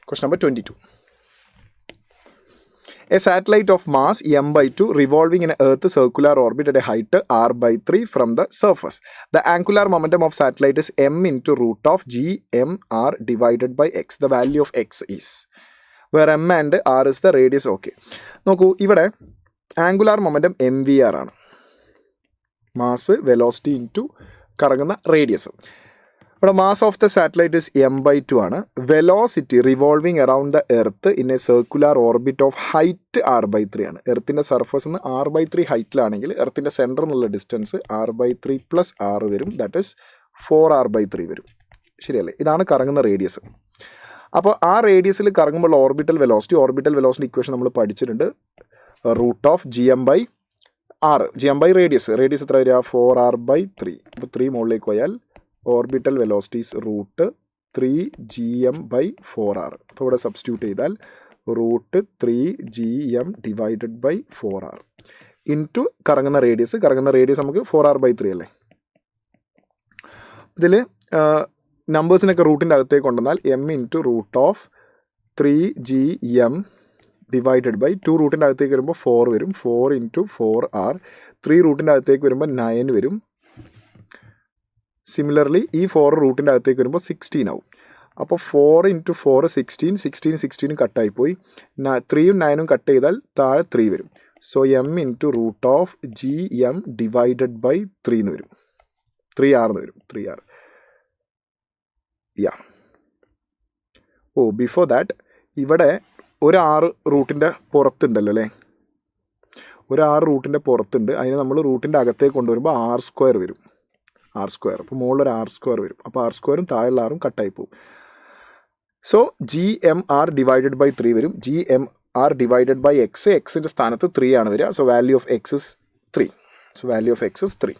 Question number 22. A satellite of mass m/2 revolving in an Earth circular orbit at a height r/3 from the surface. The angular momentum of satellite is m into root of g(m)r divided by x. The value of x is, where m and r is the radius. Okay. നോക്കൂ, ഇവിടെ angular momentum mvr ആണ്. Mass velocity into കറങ്ങുന്ന radius. ഇവിടെ mass of the satellite is m/2 ആണ്. Velocity revolving around the earth in A circular orbit of height r/3 ആണ്. എർത്തിൻ്റെ surface നിന്ന് r/3 ഹൈറ്റിലാണെങ്കിൽ എർത്തിൻ്റെ centre എന്നുള്ള distance r/3 plus r വരും. That is 4r/3 വരും. ശരിയല്ലേ? ഇതാണ് കറങ്ങുന്ന റേഡിയസ്. അപ്പോൾ ആ റേഡിയസിൽ കറങ്ങുമ്പോൾ ഓർബിറ്റൽ വെലോസിറ്റി ഇക്വേഷൻ നമ്മൾ പഠിച്ചിട്ടുണ്ട്. റൂട്ട് ഓഫ് gm/r, gm/റേഡിയസ് എത്ര വരിക? 4r/3. അപ്പോൾ 3 മുകളിലേക്ക് പോയാൽ ഓർബിറ്റൽ വെലോസിറ്റീസ് റൂട്ട് 3gm/4r. അപ്പോൾ ഇവിടെ സബ്സ്റ്റിറ്റ്യൂട്ട് ചെയ്താൽ root 3gm divided by 4r into കറങ്ങുന്ന റേഡിയസ് നമുക്ക് 4r/3 അല്ലേ. ഇതിൽ നമ്പേഴ്സിനൊക്കെ റൂട്ടിൻ്റെ അകത്തേക്ക് കൊണ്ടുവന്നാൽ m into root of 3gm divided by 2 റൂട്ടിൻ്റെ അകത്തേക്ക് വരുമ്പോൾ 4 വരും. 4 ഇൻറ്റു 4r. 3 റൂട്ടിൻ്റെ അകത്തേക്ക് വരുമ്പോൾ 9 വരും. സിമിലർലി ഈ 4 റൂട്ടിൻ്റെ അകത്തേക്ക് വരുമ്പോൾ 16 ആവും. അപ്പോൾ 4 ഇൻറ്റു 4 16 കട്ടായിപ്പോയി. 3യും 9ഉം കട്ട് ചെയ്താൽ താഴെ 3 വരും. So m into root of gm divided by 3 എന്ന് വരും. 3r എന്ന് വരും. 3r. യാ. ബിഫോർ ദാറ്റ് ഇവിടെ ഒരു 6 റൂട്ടിൻ്റെ പുറത്തുണ്ടല്ലോ അല്ലേ. ഒരു 6 റൂട്ടിൻ്റെ പുറത്തുണ്ട്. അതിന് നമ്മൾ റൂട്ടിൻ്റെ അകത്തേക്ക് കൊണ്ടുവരുമ്പോൾ r² വരും. r². അപ്പോൾ മുകളിലൊരു r² വരും. അപ്പോൾ r²ഉം താഴെയുള്ള ആറും കട്ടായി പോകും. സോ gmr ഡിവൈഡഡ് ബൈ 3 വരും. gmr ഡിവൈഡഡ് ബൈ എക്സിൻ്റെ സ്ഥാനത്ത് 3 ആണ് വരിക. So value of x is 3.